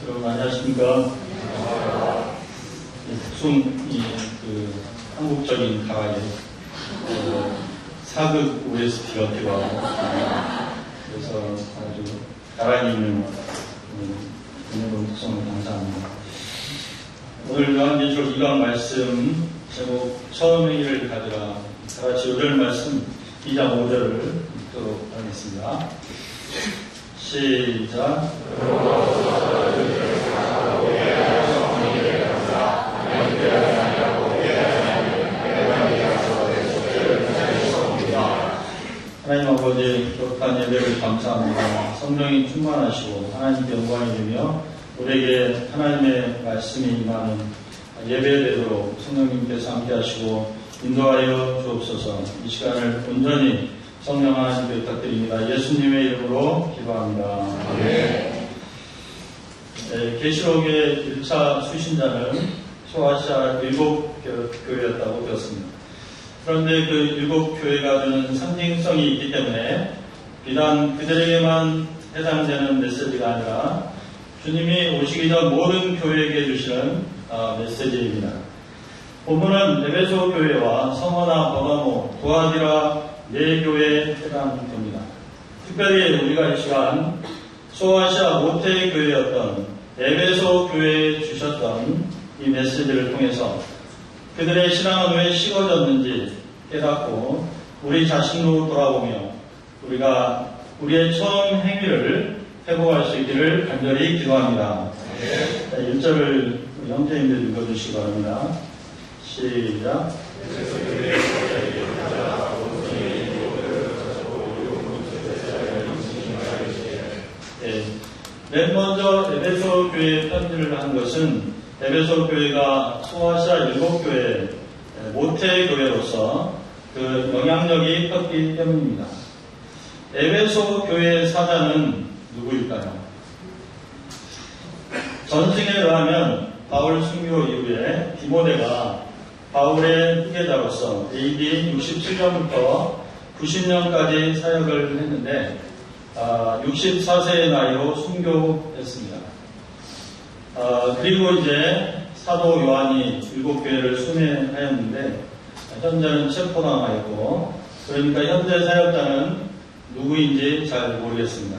여러분 안녕하십니까? 한국적인 가락에 사극 OST가 들어가고 그래서 아주 가락이 있는 은혜로운 특성을 감사합니다. 오늘 요한계시록 2강 말씀 제목 처음의 일을 가져라 다같이 요절 말씀 2장 5절을 읽도록 하겠습니다. 시작. 하나님 아버지 기록한 예배를 감사합니다. 성령이 충만하시고 하나님께 영광이 되며 우리에게 하나님의 말씀이 임하는 예배되도록 성령님께서 함께 하시고 인도하여 주옵소서. 이 시간을 온전히 성령 하나님께 부탁드립니다. 예수님의 이름으로 기도합니다. 네. 계시록의 1차 수신자는 소아시아 7교회였다고 배웠습니다. 그런데 그 7교회가 주는 상징성이 있기 때문에 비단 그들에게만 해당되는 메시지가 아니라 주님이 오시기 전 모든 교회에게 주시는 메시지입니다. 본문은 에베소 교회와 성어나 버가모, 두아디라 4교회에 해당됩니다. 특별히 우리가 이 시간 소아시아 모태 교회였던 에베소 교회에 주셨던 이 메시지를 통해서 그들의 신앙은 왜 식어졌는지 깨닫고 우리 자신으로 돌아보며 우리가 우리의 처음 행위를 회복할 수 있기를 간절히 기도합니다. 1절을 형제님들 읽어주시기 바랍니다. 시작. 맨 먼저 에베소 교회에 편지를 한 것은 에베소 교회가 소아시아 7교회 모태 교회로서 그 영향력이 컸기 때문입니다. 에베소 교회의 사자는 누구일까요? 전승에 의하면 바울 순교 이후에 디모데가 바울의 후계자로서 AD 67년부터 90년까지 사역을 했는데 64세의 나이로 순교했습니다. 그리고 이제 사도 요한이 7교회를 순회하였는데 현재는 체포당하 있고 그러니까 현재 사역자는 누구인지 잘 모르겠습니다.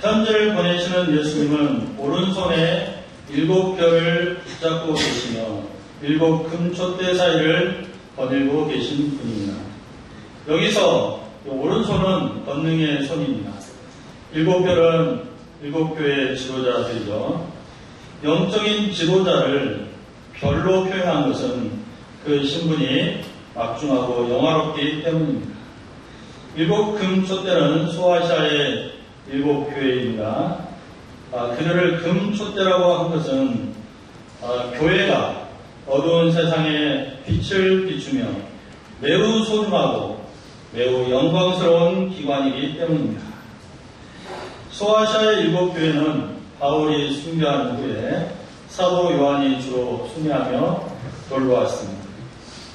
편지를 보내시는 예수님은 오른손에 7별을 붙잡고 계시며 7 금촛대 사이를 거닐고 계신 분입니다. 여기서 오른손은 권능의 손입니다. 7별은 7교회의 지도자들이죠. 영적인 지도자를 별로 표현한 것은 그 신분이 막중하고 영화롭기 때문입니다. 7 금촛대는 소아시아의 7교회입니다. 그들을 금촛대라고 한 것은 교회가 어두운 세상에 빛을 비추며 매우 소중하고 매우 영광스러운 기관이기 때문입니다. 소아시아의 7교회는 바울이 순교한 후에 사도 요한이 주로 순회하며 돌보았습니다.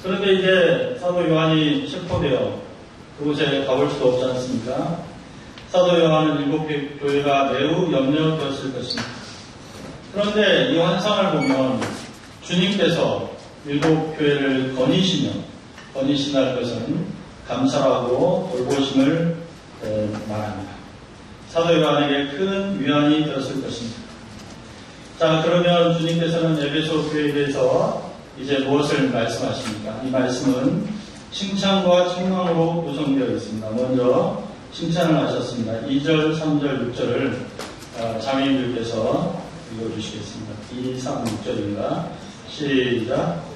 그런데 이제 사도 요한이 체포되어 그곳에 가볼 수도 없지 않습니까? 사도 요한은 7교회가 매우 염려되었을 것입니다. 그런데 이 환상을 보면 주님께서 7교회를 거니신다는 것은 감사하고 돌보심을 말합니다. 사도 요한에게 큰 위안이 되었을 것입니다. 자, 그러면 주님께서는 에베소 교회에 대해서 이제 무엇을 말씀하십니까? 이 말씀은 칭찬과 책망으로 구성되어 있습니다. 먼저 칭찬을 하셨습니다. 2절, 3절, 6절을 자매님들께서 읽어주시겠습니다. 2, 3, 6절입니다. 시작.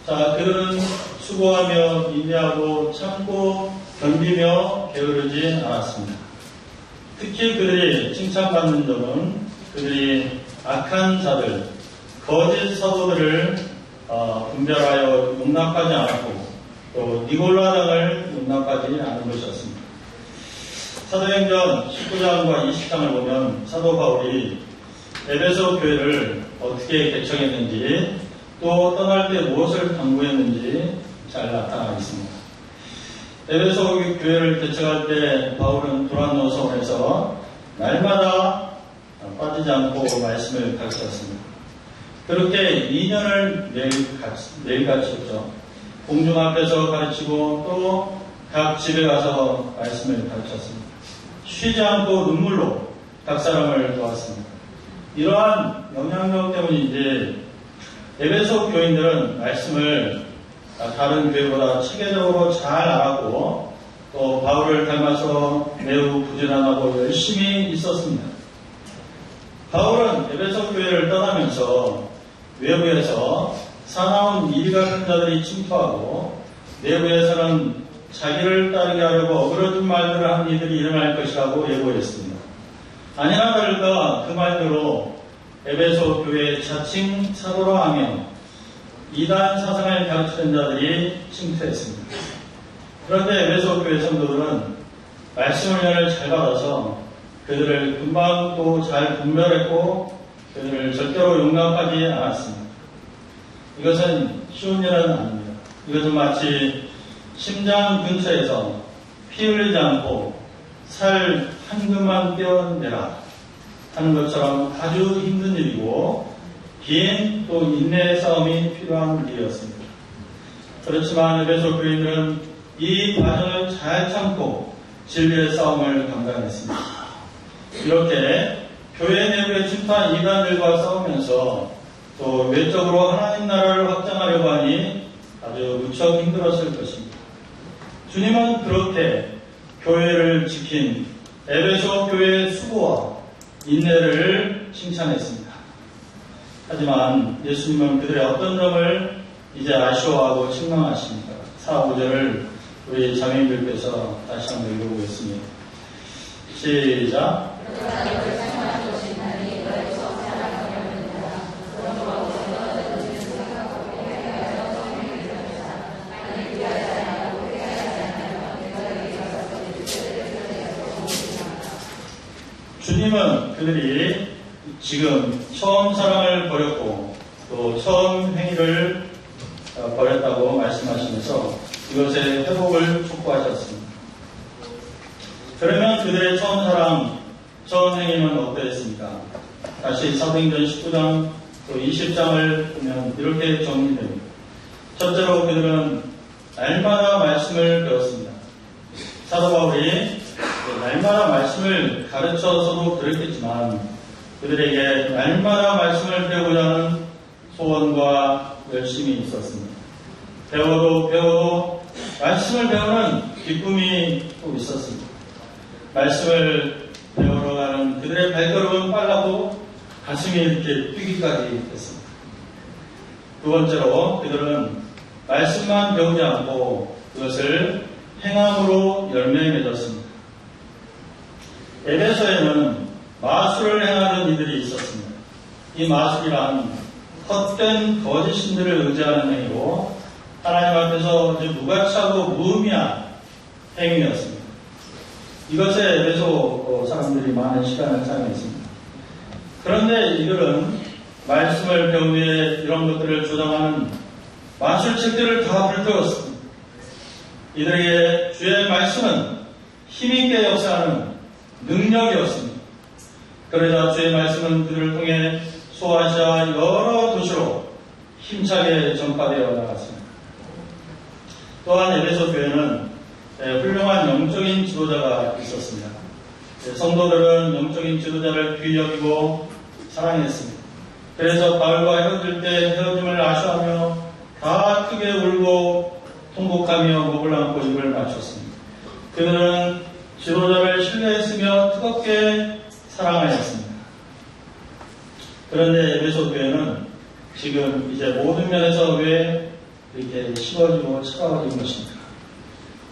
자, 그들은 수고하며 인내하고 참고 견디며 게으르지 않았습니다. 특히 특히 그들이 칭찬받는 점은 그들이 악한 자들, 거짓 사도들을 분별하여 용납하지 않았고 또 니골라당을 용납하지 않은 것이었습니다. 사도행전 19장과 20장을 보면 사도 바울이 에베소 교회를 어떻게 개척했는지 또 떠날 때 무엇을 당부했는지 잘 나타나 있습니다. 에베소 교회를 개척할 때 바울은 도란노 성에서 날마다 빠지지 않고 말씀을 가르쳤습니다. 그렇게 2년을 매일 가르쳤죠. 공중 앞에서 가르치고 또 각 집에 가서 말씀을 가르쳤습니다. 쉬지 않고 눈물로 각 사람을 도왔습니다. 이러한 영향력 때문인지 에베소 교인들은 말씀을 다른 교회보다 체계적으로 잘 알았고 또 바울을 닮아서 매우 부지런하고 열심히 있었습니다. 바울은 에베소 교회를 떠나면서 외부에서 사나운 이리 같은 자들이 침투하고 내부에서는 자기를 따르게 하려고 어그러진 말들을 하는 이들이 일어날 것이라고 예고했습니다. 아니나 다를까 그 말대로 에베소 교회의 자칭 사도라 하며 이단 사상을 가르치는 자들이 침투했습니다. 그런데 에베소 교회 성도들은 말씀 훈련을 잘 받아서 그들을 금방 또 잘 분별했고 그들을 절대로 용납하지 않았습니다. 이것은 쉬운 일은 아닙니다. 이것은 마치 심장 근처에서 피 흘리지 않고 살 한 근만 떼어내라 하는 것처럼 아주 힘든 일이고 긴 또 인내의 싸움이 필요한 일이었습니다. 그렇지만 에베소 교인들은 이 과정을 잘 참고 진리의 싸움을 감당했습니다. 이렇게 교회 내부에 침투한 이단들과 싸우면서 또 외적으로 하나님 나라를 확장하려고 하니 아주 무척 힘들었을 것입니다. 주님은 그렇게 교회를 지킨 에베소 교회의 수고와 인내를 칭찬했습니다. 하지만 예수님은 그들의 어떤 점을 이제 아쉬워하고 책망하십니다. 4, 5절을 우리 자매님들께서 다시 한번 읽어보겠습니다. 시작. 주님은 그들이 지금 처음 사랑을 버렸고 또 처음 행위를 버렸다고 말씀하시면서 이것의 회복을 촉구하셨습니다. 그러면 그들의 처음 사랑, 처음 행위는 어떠했습니까? 다시 사도행전 19장 또 20장을 보면 이렇게 정리됩니다. 첫째로 그들은 날마다 말씀을 배웠습니다. 사도 바울이 날마다 말씀을 가르쳐서도 그랬겠지만 그들에게 날마다 말씀을 배우고자 하는 소원과 열심이 있었습니다. 배워도 말씀을 배우는 기쁨이 또 있었습니다. 말씀을 배우러 가는 그들의 발걸음은 빨라도 가슴이 이렇게 뛰기까지 했습니다. 두 번째로 그들은 말씀만 배우지 않고 그것을 행함으로 열매에 맺었습니다. 에베소에는 마술을 행하는 이들이 있었습니다. 이 마술이란 헛된 거짓신들을 의지하는 행위로 하나님 앞에서 무가치하고 무의미한 행위였습니다. 이것에 에베소 사람들이 많은 시간을 사용했습니다. 그런데 이들은 말씀을 배운 후에 이런 것들을 주장하는 마술책들을 다 불태웠습니다. 이들에게 주의 말씀은 힘있게 역사하는 능력이었습니다. 그러자 주의 말씀은 그들을 통해 소아시아 여러 도시로 힘차게 전파되어 나갔습니다. 또한 에베소 교회는 훌륭한 영적인 지도자가 있었습니다. 성도들은 영적인 지도자를 귀히 여기고 사랑했습니다. 그래서 바울과 헤어질 때 헤어짐을 아쉬워하며 다 크게 울고 통곡하며 목을 안고 입을 맞췄습니다. 그들은 지도자를 신뢰했으며 뜨겁게 사랑하였습니다. 그런데 에베소 교회는 지금 이제 모든 면에서 왜 이렇게 식어지고 차가워진 것입니까?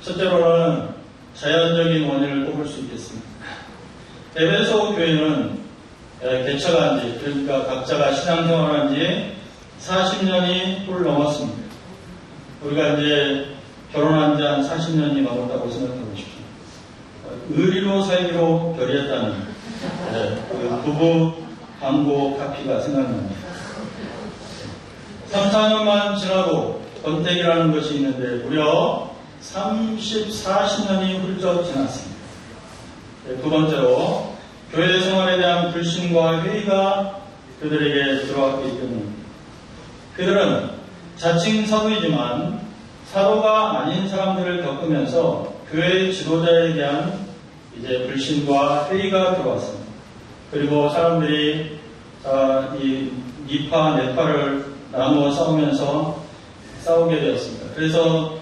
첫째로는 자연적인 원인을 꼽을 수 있겠습니다. 에베소 교회는 개척한 지, 그러니까 각자가 신앙생활한 지 40년이 훌 넘었습니다. 우리가 이제 결혼한 지 한 40년이 넘었다고 생각하고 싶습니다. 의리로 살기로 결의했다는 그 부부 광고 카피가 생각납니다. 3, 4년만 지나도 권태기라는 것이 있는데 무려 40년이 훌쩍 지났습니다. 두 번째로 교회 생활에 대한 불신과 회의가 그들에게 들어왔기 때문입니다. 그들은 자칭 사도이지만 사도가 아닌 사람들을 겪으면서 교회 지도자에 대한 이제 불신과 회의가 들어왔습니다. 그리고 사람들이 이 니파, 네파를 나누어 싸우게 되었습니다. 그래서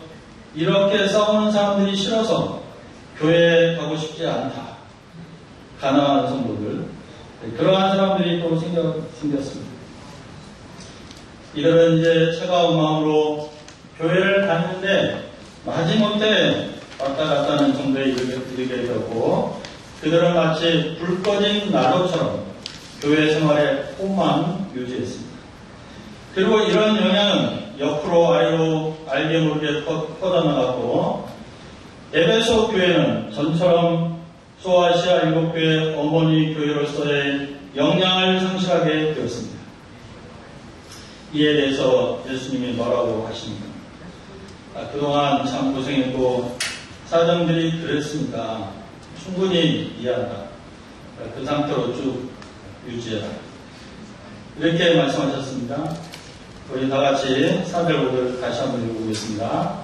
이렇게 싸우는 사람들이 싫어서 교회에 가고 싶지 않다. 가난한 성도들. 그러한 사람들이 또 생겼습니다. 이들은 이제 차가운 마음으로 교회를 다니는데 마지못해 왔다 갔다 하는 정도에 이르게 되었고, 그들은 마치 불 꺼진 난로처럼 교회 생활의 폼만 유지했습니다. 그리고 이런 영향은 옆으로 아래로 알게 모르게 퍼져나갔고, 에베소 교회는 전처럼 소아시아 7교회 어머니 교회로서의 영향을 상실하게 되었습니다. 이에 대해서 예수님이 뭐라고 하십니까? 그동안 참 고생했고 사정들이 그랬으니까 충분히 이해한다. 그 상태로 쭉 유지해라. 이렇게 말씀하셨습니다. 우리 다 같이 405절 다시 한번 읽어보겠습니다.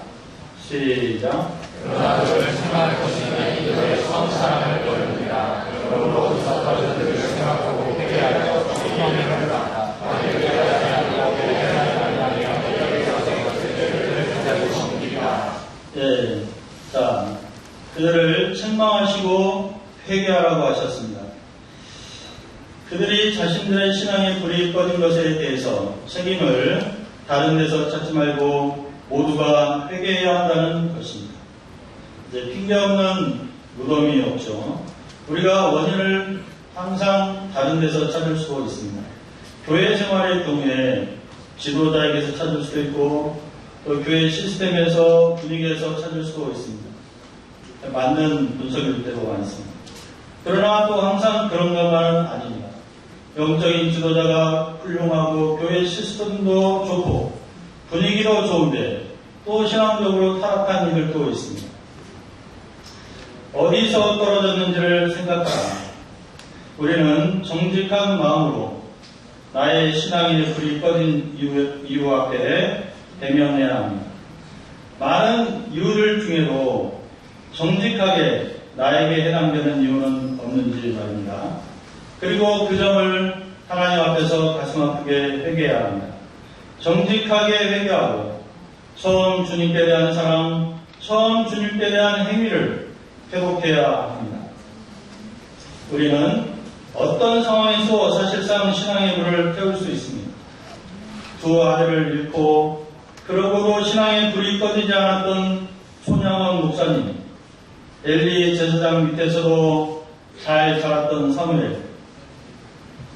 시작. 그러나 그를 생각할 것이니 이들의 처음 사랑을 버립니다. 그러므로 이사파들을 생각하고 회개하여 소망을 갖다. 예, 자, 그들을 책망하시고 회개하라고 하셨습니다. 그들이 자신들의 신앙의 불이 꺼진 것에 대해서 책임을 다른 데서 찾지 말고 모두가 회개해야 한다는 것입니다. 이제 핑계 없는 무덤이 없죠. 우리가 원인을 항상 다른 데서 찾을 수가 있습니다. 교회 생활의 경우에 지도자에게서 찾을 수도 있고 또 교회 시스템에서 분위기에서 찾을 수도 있습니다. 맞는 분석일 때도 많습니다. 그러나 또 항상 그런 것만은 아닙니다. 영적인 지도자가 훌륭하고 교회 시스템도 좋고 분위기도 좋은데 또 신앙적으로 타락한 이들도 있습니다. 어디서 떨어졌는지를 생각하라. 우리는 정직한 마음으로 나의 신앙의 불이 꺼진 이유 앞에 대면해야 합니다. 많은 이유들 중에도 정직하게 나에게 해당되는 이유는 없는지 말입니다. 그리고 그 점을 하나님 앞에서 가슴 아프게 회개해야 합니다. 정직하게 회개하고 처음 주님께 대한 사랑, 처음 주님께 대한 행위를 회복해야 합니다. 우리는 어떤 상황에서 사실상 신앙의 불을 태울 수 있습니다. 두 아들을 잃고 그러고도 신앙의 불이 꺼지지 않았던 손양원 목사님, 엘리 제사장 밑에서도 잘 자랐던 사무엘,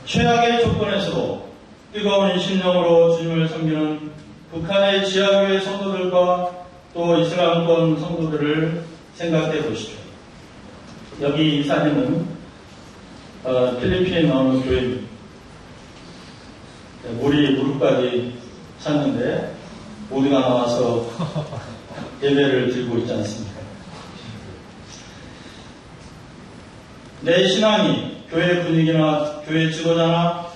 최악의 조건에서도 뜨거운 심령으로 주님을 섬기는 북한의 지하교회 성도들과 또 이슬람권 성도들을 생각해 보시죠. 여기 이 사진은 필리핀에 나오는 교회입니다. 물이 무릎까지 찼는데 모두가 나와서 예배를 드리고 있지 않습니까? 내 신앙이 교회 분위기나 교회 지도자나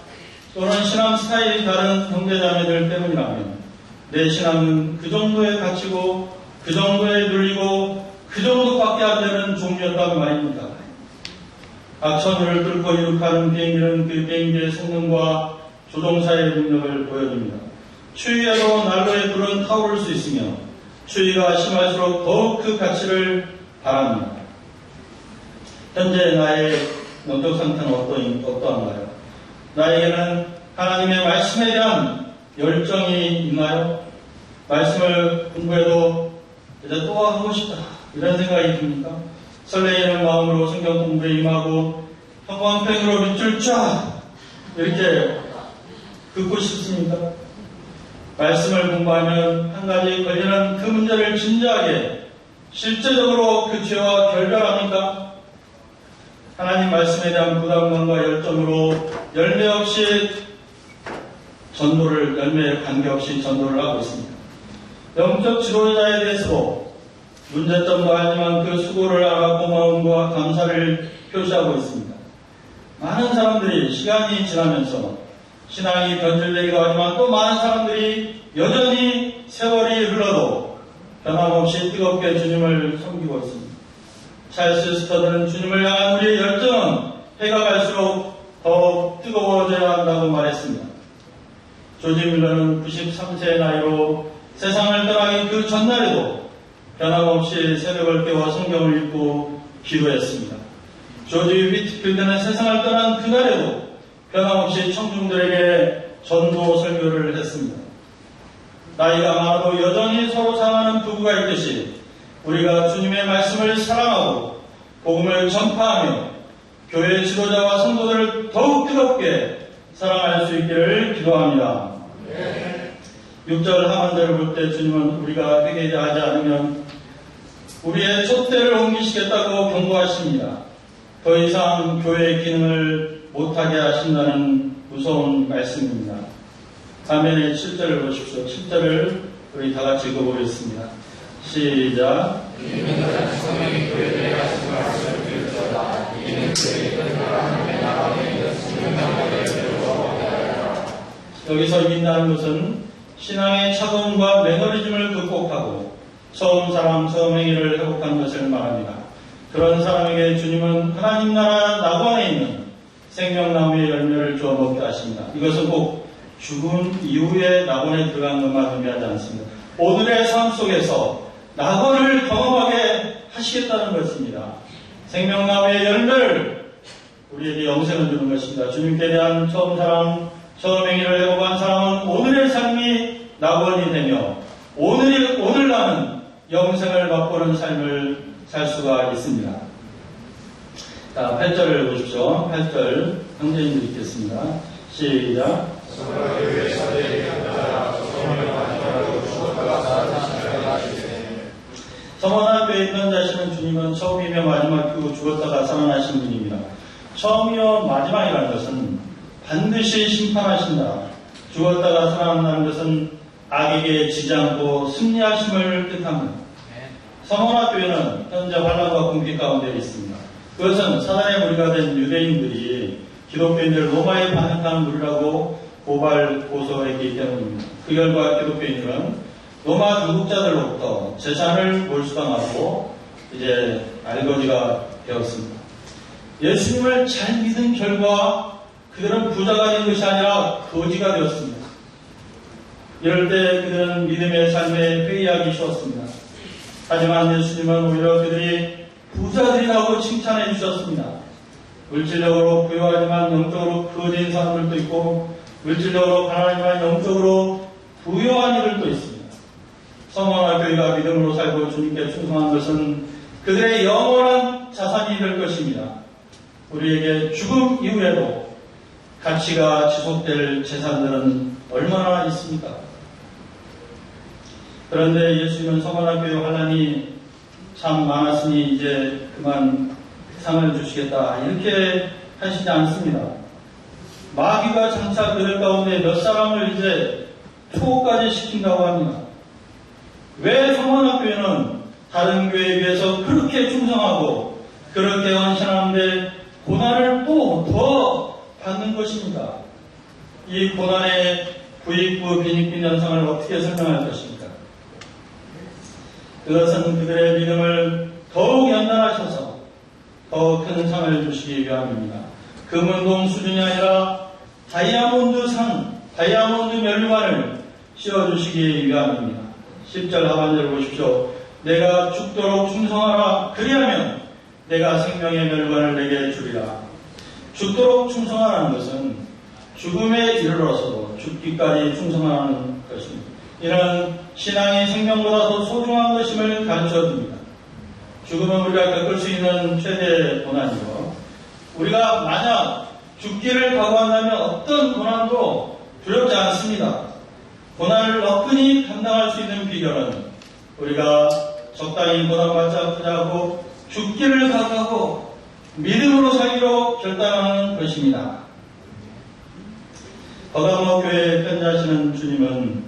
또는 신앙 스타일이 다른 형제자매들 때문이라면 내 신앙은 그 정도에 갇히고 그 정도에 눌리고 그 정도밖에 안 되는 종류였다고 말입니다. 악천후를 뚫고 이륙하는 비행기는 그 비행기의 성능과 조종사의 능력을 보여줍니다. 추위에도 난로에 불은 타오를 수 있으며 추위가 심할수록 더욱 그 가치를 바랍니다. 현재 나의 영적 상태는 어떠한가요? 나에게는 하나님의 말씀에 대한 열정이 있나요? 말씀을 공부해도 이제 또 하고 싶다 이런 생각이 듭니까? 설레이는 마음으로 성경 공부에 임하고 형광펜으로 밑줄 쫙 이렇게 긋고 싶습니까? 말씀을 공부하면 한 가지 걸리는 그 문제를 진지하게 실제적으로 그 죄와 결별합니까? 하나님 말씀에 대한 부담감과 열정으로 열매 없이 전도를, 열매에 관계없이 전도를 하고 있습니다. 영적 지도자에 대해서도 문제점도 하지만 그 수고를 알아 고마움과 감사를 표시하고 있습니다. 많은 사람들이 시간이 지나면서 신앙이 변질되기도 하지만 또 많은 사람들이 여전히 세월이 흘러도 변함없이 뜨겁게 주님을 섬기고 있습니다. 찰스 스터드는 주님을 향한 우리의 열정은 해가 갈수록 더 뜨거워져야 한다고 말했습니다. 조지 밀러는 93세의 나이로 세상을 떠나기 그 전날에도 변함없이 새벽을 깨워 성경을 읽고 기도했습니다. 조지 위트필드는 세상을 떠난 그날에도 변함없이 청중들에게 전도 설교를 했습니다. 나이가 많아도 여전히 서로 사랑하는 부부가 있듯이 우리가 주님의 말씀을 사랑하고 복음을 전파하며 교회 지도자와 성도들을 더욱 뜨겁게 사랑할 수 있기를 기도합니다. 6절 하반절을 볼 때 주님은 우리가 회개하지 않으면 우리의 촛대를 옮기시겠다고 경고하십니다. 더 이상 교회의 기능을 못하게 하신다는 무서운 말씀입니다. 화면에 7절을 보십시오. 7절을 우리 다 같이 읽어보겠습니다. 시작. 여기서 이긴다는 것은 신앙의 차가움과 매너리즘을 극복하고 처음 사람, 처음 행위를 회복한 것을 말합니다. 그런 사람에게 주님은 하나님 나라 낙원에 있는 생명나무의 열매를 주어 먹게 하십니다. 이것은 꼭 죽음 이후에 낙원에 들어간 것만 의미하지 않습니다. 오늘의 삶 속에서 낙원을 경험하게 하시겠다는 것입니다. 생명나무의 열매를 우리에게 영생을 주는 것입니다. 주님께 대한 처음 사람, 처음 행위를 회복한 사람은 오늘의 삶이 낙원이 되며 오늘 나는 영생을 맛보는 삶을 살 수가 있습니다. 자, 8절을 보십시오. 8절 형제님들 읽겠습니다. 시작. 서머나교에 있는 자신은 주님은 처음이며 마지막이고 죽었다가 살아나신 분입니다. 처음이며 마지막이라는 것은 반드시 심판하신다. 죽었다가 살아난다는 것은 악에게 지지 않고 승리하심을 뜻합니다. 서머나교회는 현재 환란과 궁핍 가운데 있습니다. 그것은 사단의 무리가 된 유대인들이 기독교인들을 로마에 반역한 무리라고 고소했기 때문입니다. 그 결과 기독교인들은 로마 중국자들로부터 재산을 몰수당하고 이제 알거지가 되었습니다. 예수님을 잘 믿은 결과 그들은 부자가 된 것이 아니라 거지가 되었습니다. 이럴 때 그들은 믿음의 삶에 회의하기 쉬웠습니다. 하지만 예수님은 오히려 그들이 부자들이라고 칭찬해 주셨습니다. 물질적으로 부유하지만 영적으로 거지인 사람들도 있고 물질적으로 가난하지만 영적으로 부유한 이들도 있습니다. 성화와 교회가 믿음으로 살고 주님께 충성한 것은 그들의 영원한 자산이 될 것입니다. 우리에게 죽음 이후에도 가치가 지속될 재산들은 얼마나 있습니까? 그런데 예수님은 성화교회 환란이 참 많았으니 이제 그만 상을 주시겠다 이렇게 하시지 않습니다. 마귀가 장차 그들 가운데 몇 사람을 이제 투옥까지 시킨다고 합니다. 왜 성화교회는 다른 교회에 비해서 그렇게 충성하고 그렇게 헌신하는데 고난을 또 더 받는 것입니다. 이 고난의 부익부 빈익빈 현상을 어떻게 설명할 것입니까? 그것은 그들의 믿음을 더욱 연단하셔서 더 큰 상을 주시기 위함입니다. 금은동 수준이 아니라 다이아몬드 면류관을 씌워주시기 위함입니다. 10절 하반절을 보십시오. 내가 죽도록 충성하라. 그리하면 내가 생명의 면류관을 내게 주리라. 죽도록 충성하라는 것은 죽음에 이르러서도 죽기까지 충성하는 것입니다. 이는 신앙이 생명보다 더 소중한 것임을 가르쳐 줍니다. 죽음은 우리가 겪을 수 있는 최대의 고난이고 우리가 만약 죽기를 각오한다면 어떤 고난도 두렵지 않습니다. 고난을 너끈히 감당할 수 있는 비결은 우리가 적당히 고난받지 않고 죽기를 각오하고 믿음으로 살기로 결단하는 것입니다. 버가모 교회에 편지하시는 주님은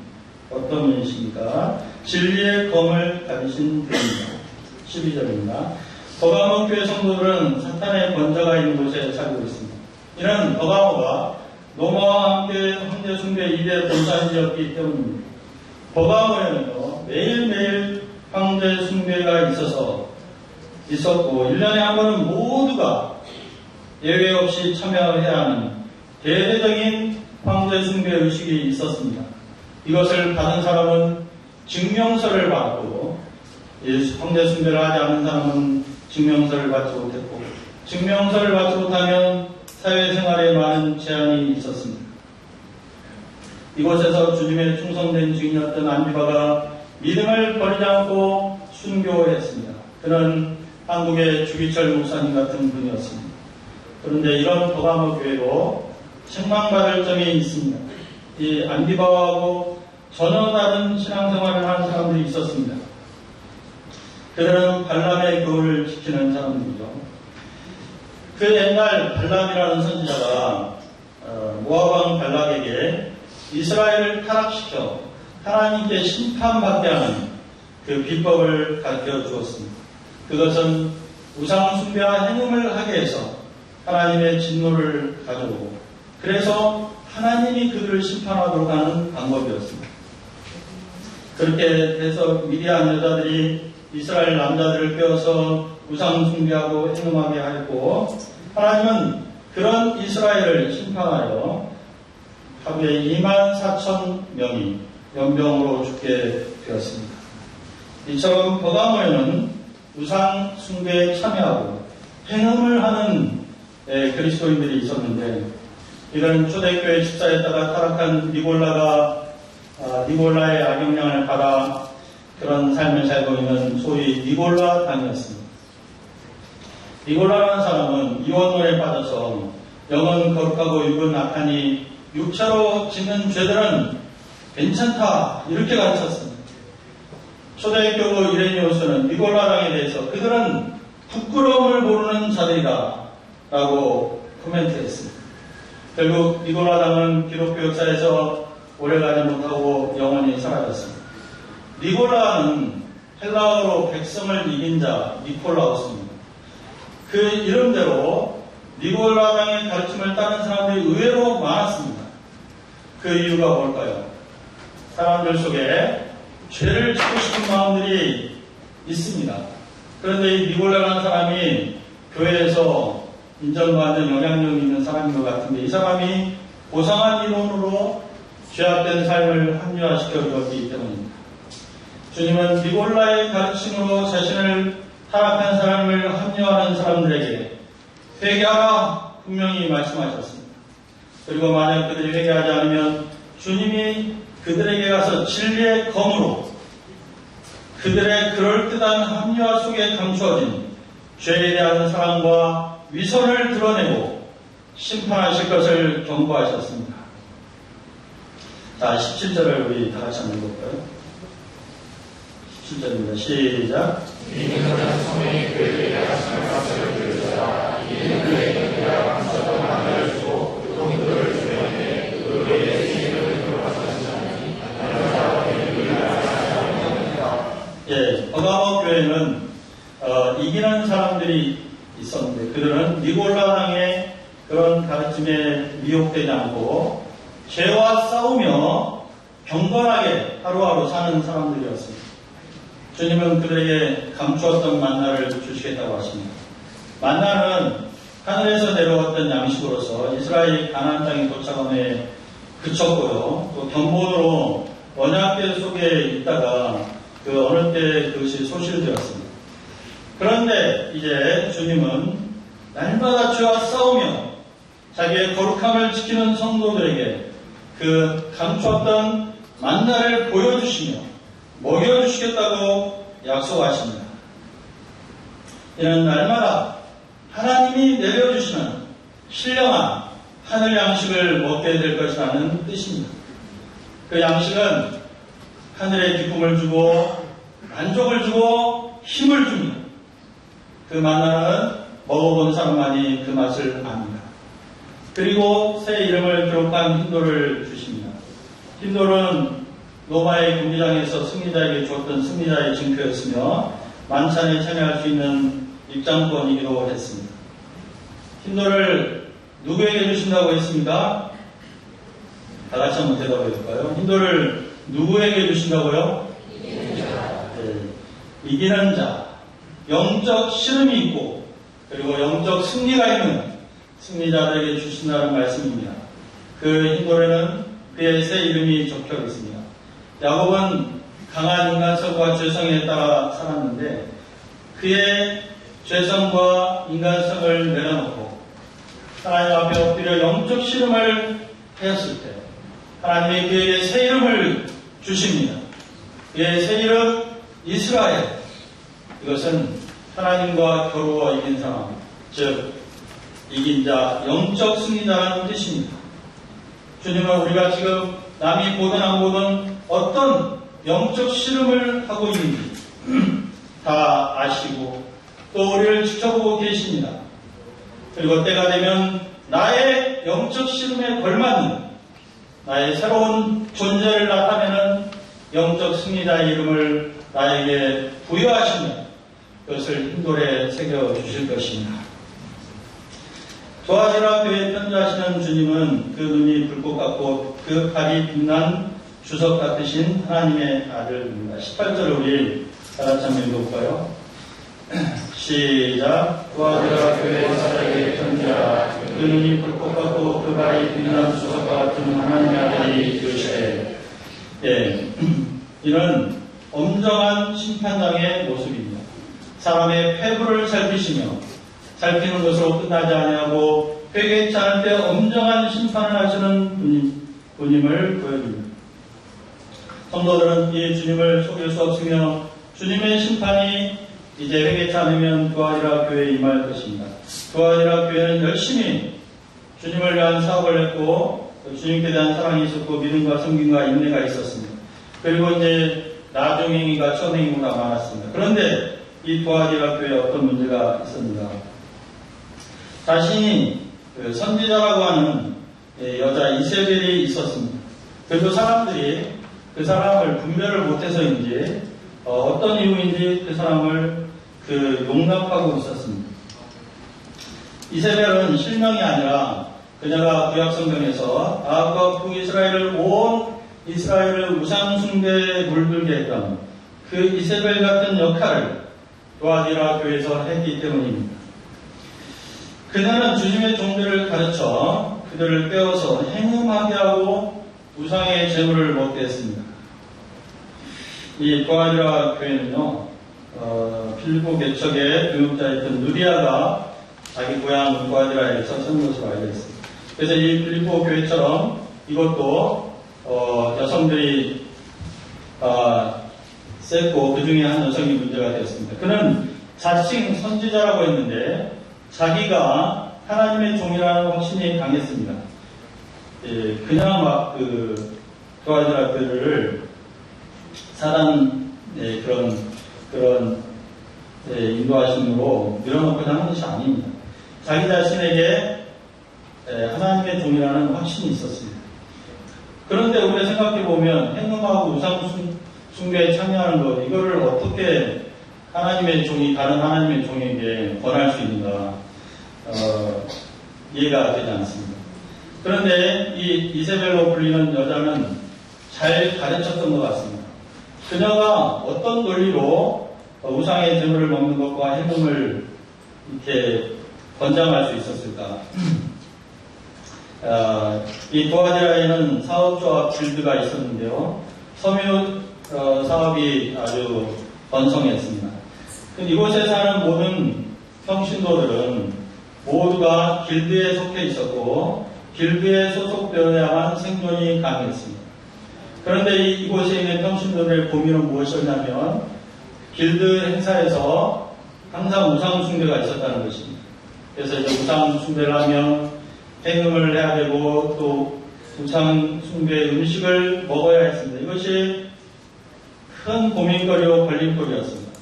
어떤 분이십니까? 진리의 검을 가지신 분입니다. 12절입니다. 버가모 교회 성도들은 사탄의 권좌가 있는 곳에 살고 있습니다. 이는 버가모가 로마와 함께 황제 숭배 2대 본산지였기 때문입니다. 버가모에는요, 매일매일 황제 숭배가 있었고 1년에 한 번은 모두가 예외 없이 참여해야 하는 대대적인 황제 숭배 의식이 있었습니다. 이것을 받은 사람은 증명서를 받고 황제 숭배를 하지 않는 사람은 증명서를 받지 못했고 증명서를 받지 못하면 사회생활에 많은 제한이 있었습니다. 이곳에서 주님의 충성된 증인이었던 안디바가 믿음을 버리지 않고 순교했습니다. 그는 한국의 주기철 목사님 같은 분이었습니다. 그런데 이런 버가모 교회로 책망받을 점이 있습니다. 이 안디바하고 전혀 다른 신앙생활을 하는 사람들이 있었습니다. 그들은 발람의 교훈을 지키는 사람들이죠. 그 옛날 발람이라는 선지자가 모압왕 발락에게 이스라엘을 타락시켜 하나님께 심판받게 하는 그 비법을 가르쳐 주었습니다. 그것은 우상 숭배와 행음을 하게 해서 하나님의 진노를 가져오고 그래서 하나님이 그들을 심판하도록 하는 방법이었습니다. 그렇게 해서 미디안 여자들이 이스라엘 남자들을 빼어서 우상 숭배하고 행음하게 하였고 하나님은 그런 이스라엘을 심판하여 하루에 24,000명이 연병으로 죽게 되었습니다. 이처럼 버가모에는 우상 숭배에 참여하고 행음을 하는 그리스도인들이 있었는데 이런 초대교회 집사였다가 타락한 니골라의 악영향을 받아 그런 삶을 살고 있는 소위 니골라 당이었습니다. 니골라라는 사람은 이원론에 빠져서 영은 거룩하고 육은 악하니 육체로 짓는 죄들은 괜찮다 이렇게 가르쳤습니다. 초대교구 이레니오스는 니골라당에 대해서 그들은 부끄러움을 모르는 자들이다 라고 코멘트했습니다. 결국 니골라당은 기독교 역사에서 오래가지 못하고 영원히 사라졌습니다. 니골라는 헬라어로 백성을 이긴 자 니콜라우스입니다. 그 이름대로 니골라당의 가르침을 따른 사람들이 의외로 많았습니다. 그 이유가 뭘까요? 사람들 속에 죄를 짓고 싶은 마음들이 있습니다. 그런데 이 니골라라는 사람이 교회에서 인정받는 영향력 있는 사람인 것 같은데 이 사람이 고상한 이론으로 죄악된 삶을 합리화시켜 주었기 때문입니다. 주님은 니골라의 가르침으로 자신을 타락한 사람을 합리화하는 사람들에게 회개하라 분명히 말씀하셨습니다. 그리고 만약 그들이 회개하지 않으면 주님이 그들에게 가서 진리의 검으로 그들의 그럴듯한 합리화 속에 감추어진 죄에 대한 사랑과 위선을 드러내고 심판하실 것을 경고하셨습니다. 자, 17절을 우리 다 같이 한번 볼까요? 17절입니다. 시작. 이는 성령이 그에게 약하심을 감사를 드리자 이는 그에게 그가 감사도 만나를 주고 교통들을 주변에 그의 시인을 들어가셨으니 예, 버가모 교회는 이기는 사람들이 있었는데 그들은 니골라당의 그런 가르침에 미혹되지 않고 죄와 싸우며 경건하게 하루하루 사는 사람들이었습니다. 주님은 그들에게 감추었던 만나를 주시겠다고 하십니다. 만나는 하늘에서 내려왔던 양식으로서 이스라엘 가나안 땅에 도착함에 그쳤고요. 또 견본으로 언약궤 속에 있다가 그 어느 때 그것이 소실되었습니다. 그런데 이제 주님은 날마다 죄와 싸우며 자기의 거룩함을 지키는 성도들에게 그 감추었던 만나를 보여주시며 먹여주시겠다고 약속하십니다. 이는 날마다 하나님이 내려주시는 신령한 하늘 양식을 먹게 될 것이라는 뜻입니다. 그 양식은 하늘의 기쁨을 주고 만족을 주고 힘을 줍니다. 그 만나는 먹어본 사람만이 그 맛을 압니다. 그리고 새 이름을 기록한 흰돌을 주십니다. 흰돌은 로마의 경기장에서 승리자에게 줬던 승리자의 징표였으며 만찬에 참여할 수 있는 입장권이기도 했습니다. 흰돌을 누구에게 주신다고 했습니까? 다 같이 한번 대답해 볼까요? 흰돌을 누구에게 주신다고요? 이기는 자, 영적 씨름이 있고 그리고 영적 승리가 있는 승리자들에게 주신다는 말씀입니다. 그 흰돌에는 그의 새 이름이 적혀 있습니다. 야곱은 강한 인간성과 죄성에 따라 살았는데 그의 죄성과 인간성을 내려놓고 하나님 앞에 엎드려 영적 씨름을 하였을 때 하나님이 그에게 새 이름을 주십니다. 그의 새 이름 이스라엘. 이것은 하나님과 겨루어 이긴 사람, 즉 이긴 자, 영적 승리자라는 뜻입니다. 주님은 우리가 지금 남이 보든 안 보든 어떤 영적 씨름을 하고 있는지 다 아시고 또 우리를 지켜보고 계십니다. 그리고 때가 되면 나의 영적 씨름에 걸맞는 나의 새로운 존재를 나타내는 영적 승리자의 이름을 나에게 부여하시면 그것을 흰돌에 새겨주실 것입니다. 도와주라 교회에 편지하시는 주님은 그 눈이 불꽃 같고 그 발이 빛난 주석 같으신 하나님의 아들입니다. 18절을 우리 다 같이 한번 읽어볼까요? 시작. 도와주라 교회 사람에게 편지하라. 그 눈이 불꽃 같고 그 발이 빛난 주석 같은 하나님의 아들이 이르시되. 이는 엄정한 심판장의 모습입니다. 사람의 폐부를 살피시며 살피는 것으로 끝나지 아니하고 회개치 않을 때 엄정한 심판을 하시는 분임을 보여줍니다. 성도들은 이 주님을 속일 수 없으며 주님의 심판이 이제 회개치 않으면 도와주라 교회에 임할 것입니다. 도와주라 교회는 열심히 주님을 위한 사업을 했고 주님께 대한 사랑이 있었고 믿음과 섬김과 인내가 있었습니다. 그리고 이제 나중행위가 천행위가 많았습니다. 그런데 이 도와주라 교회에 어떤 문제가 있었는가? 자신이 선지자라고 하는 여자 이세벨이 있었습니다. 그리고 사람들이 그 사람을 분별을 못해서인지 어떤 이유인지 그 사람을 용납하고 있었습니다. 이세벨은 실명이 아니라 그녀가 구약성경에서 아합과 북이스라엘을 온 이스라엘을 우상숭배에 물들게 했던 그 이세벨 같은 역할을 도와주라 교회에서 했기 때문입니다. 그녀는 주님의 종들을 가르쳐 그들을 빼어서 행음하게 하고 우상의 재물을 먹게 했습니다. 이 도와주라 교회는요, 필리포 개척의 교육자였던 누리아가 자기 고향 도와주라에서 세운 것으로 알려 있습니다. 그래서 이 필리포 교회처럼 이것도 여성들이 셌고 그 중에 한 여성이 문제가 되었습니다. 그는 자칭 선지자라고 했는데 자기가 하나님의 종이라는 확신이 강했습니다. 그냥 막 도와주라 교회를 사단 그런 인도하심으로 밀어넣고자 하는 것이 아닙니다. 자기 자신에게 하나님의 종이라는 확신이 있었습니다. 그런데 우리가 생각해보면 행음하고 우상숭배에 참여하는 것, 이거를 어떻게 하나님의 종이 다른 하나님의 종에게 권할 수 있는가 이해가 되지 않습니다. 그런데 이 이세벨로 불리는 여자는 잘 가르쳤던 것 같습니다. 그녀가 어떤 논리로 우상의 재물을 먹는 것과 행음을 이렇게 권장할 수 있었을까? 이 도와주라에는 사업조합 길드가 있었는데요. 섬유 사업이 아주 번성했습니다. 이곳에 사는 모든 평신도들은 모두가 길드에 속해 있었고 길드에 소속되어야만 생존이 가능했습니다. 그런데 이곳에 있는 평신도들의 고민은 무엇이었냐면 길드 행사에서 항상 우상 숭배가 있었다는 것입니다. 그래서 이제 우상 숭배를 하면 행음을 해야 되고 또 우상 숭배 음식을 먹어야 했습니다. 이것이 큰 고민거리요 걸림돌이었습니다.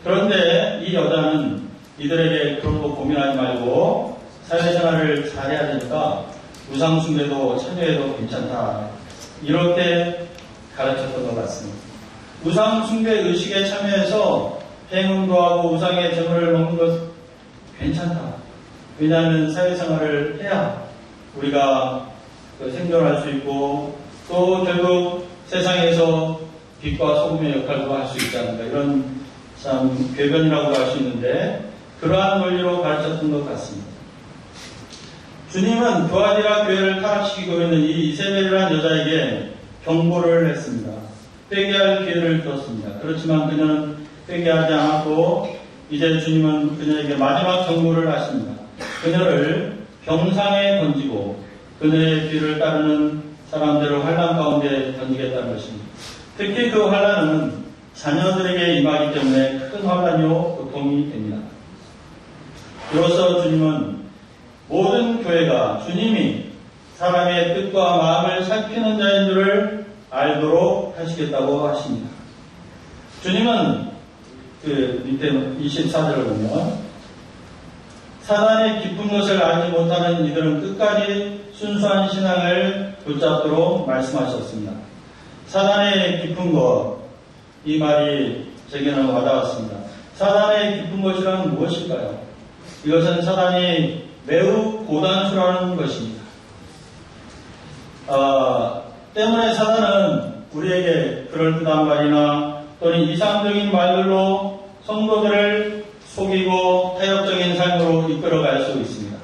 그런데 이 여자는 이들에게 그런 거 고민하지 말고 사회생활을 잘해야 되니까 우상 숭배도 참여해도 괜찮다. 이렇게 가르쳤던 것 같습니다. 우상 숭배 의식에 참여해서 행음도 하고 우상의 재물을 먹는 것 괜찮다. 왜냐하면 사회생활을 해야 우리가 생존할 수 있고 또 결국 세상에서 빛과 소금의 역할도 할 수 있지 않을까. 이런 참 궤변이라고 할 수 있는데 그러한 논리로 가르쳤던 것 같습니다. 주님은 두아디라 교회를 타락시키고 있는 이 이세벨이라는 여자에게 경고를 했습니다. 회개할 기회를 줬습니다. 그렇지만 그녀는 회개하지 않았고 이제 주님은 그녀에게 마지막 경고를 하십니다. 그녀를 병상에 던지고 그녀의 뒤를 따르는 사람들을 환난 가운데 던지겠다는 것입니다. 특히 그 환난은 자녀들에게 임하기 때문에 큰 환난이요 고통이 됩니다. 이로써 주님은 모든 교회가 주님이 사람의 뜻과 마음을 살피는 자인 줄을 알도록 하시겠다고 하십니다. 주님은 그 밑에 24절을 보면 사단의 깊은 것을 알지 못하는 이들은 끝까지 순수한 신앙을 붙잡도록 말씀하셨습니다. 사단의 깊은 것, 이 말이 제게는 와닿았습니다. 사단의 깊은 것이란 무엇일까요? 이것은 사단이 매우 고단수라는 것입니다. 때문에 사단은 우리에게 그럴듯한 말이나 또는 이상적인 말들로 성도들을 속이고 타협적인 삶으로 이끌어갈 수 있습니다.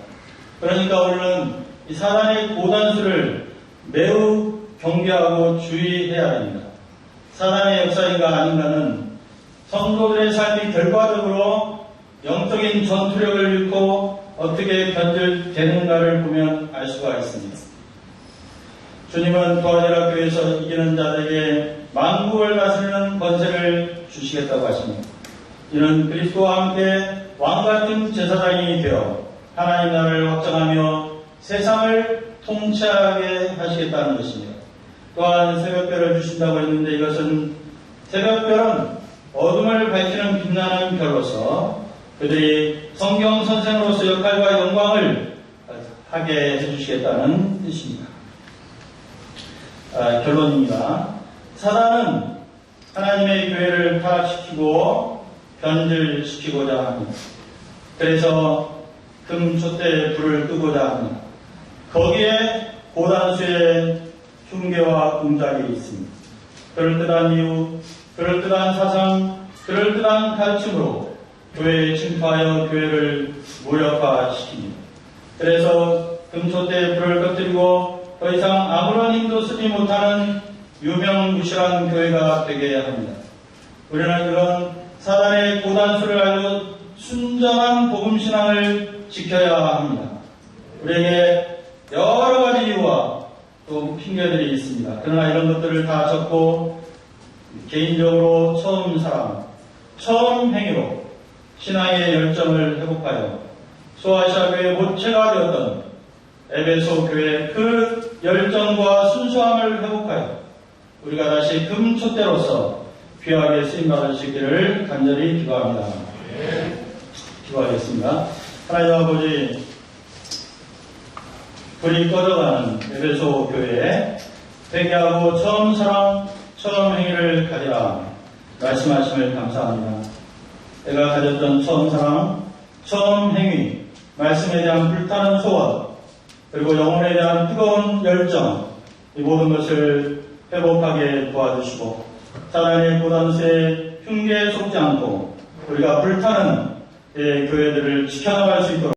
그러니까 우리는 이 사단의 고단수를 매우 경계하고 주의해야 됩니다. 사단의 역사인가 아닌가는 성도들의 삶이 결과적으로 영적인 전투력을 잃고 어떻게 변질되는가를 보면 알 수가 있습니다. 주님은 두아디라 교회에서 이기는 자들에게 만국을 다스리는 권세를 주시겠다고 하십니다. 이는 그리스도와 함께 왕같은 제사장이 되어 하나님 나라를 확장하며 세상을 통치하게 하시겠다는 것입니다. 또한 새벽별을 주신다고 했는데 이것은 새벽별은 어둠을 밝히는 빛나는 별로서 그들이 성경 선생으로서 역할과 영광을 하게 해주시겠다는 뜻입니다. 결론입니다. 사단은 하나님의 교회를 타락시키고 변질시키고자 합니다. 그래서 금촛대에 불을 끄고자 합니다. 거기에 고단수의 흉계와 공작이 있습니다. 그럴듯한 이유, 그럴듯한 사상, 그럴듯한 가르침으로 교회에 침투하여 교회를 무력화시킵니다. 그래서 금촛대에 불을 꺼뜨리고 더 이상 아무런 힘도 쓰지 못하는 유명무실한 교회가 되게 합니다. 우리는 이런 사단의 고단수를 알고 순전한 복음신앙을 지켜야 합니다. 우리에게 여러 가지 이유와 또 핑계들이 있습니다. 그러나 이런 것들을 다 접고 개인적으로 처음 사랑, 처음 행위로 신앙의 열정을 회복하여 소아시아 교회의 모체가 되었던 에베소 교회의 그 열정과 순수함을 회복하여 우리가 다시 금촛대로서 귀하게 쓰임받을 수 있기를 간절히 기도합니다. 기도하겠습니다. 하나님 아버지, 불이 꺼져가는 에베소 교회에 회개하고 처음 사랑, 처음 행위를 가지라 말씀하심을 감사합니다. 내가 가졌던 처음 사랑, 처음 행위, 말씀에 대한 불타는 소원, 그리고 영혼에 대한 뜨거운 열정, 이 모든 것을 회복하게 도와주시고 사단의 고단수의 흉계에 속지 않고 우리가 불타는 교회들을 지켜나갈 수 있도록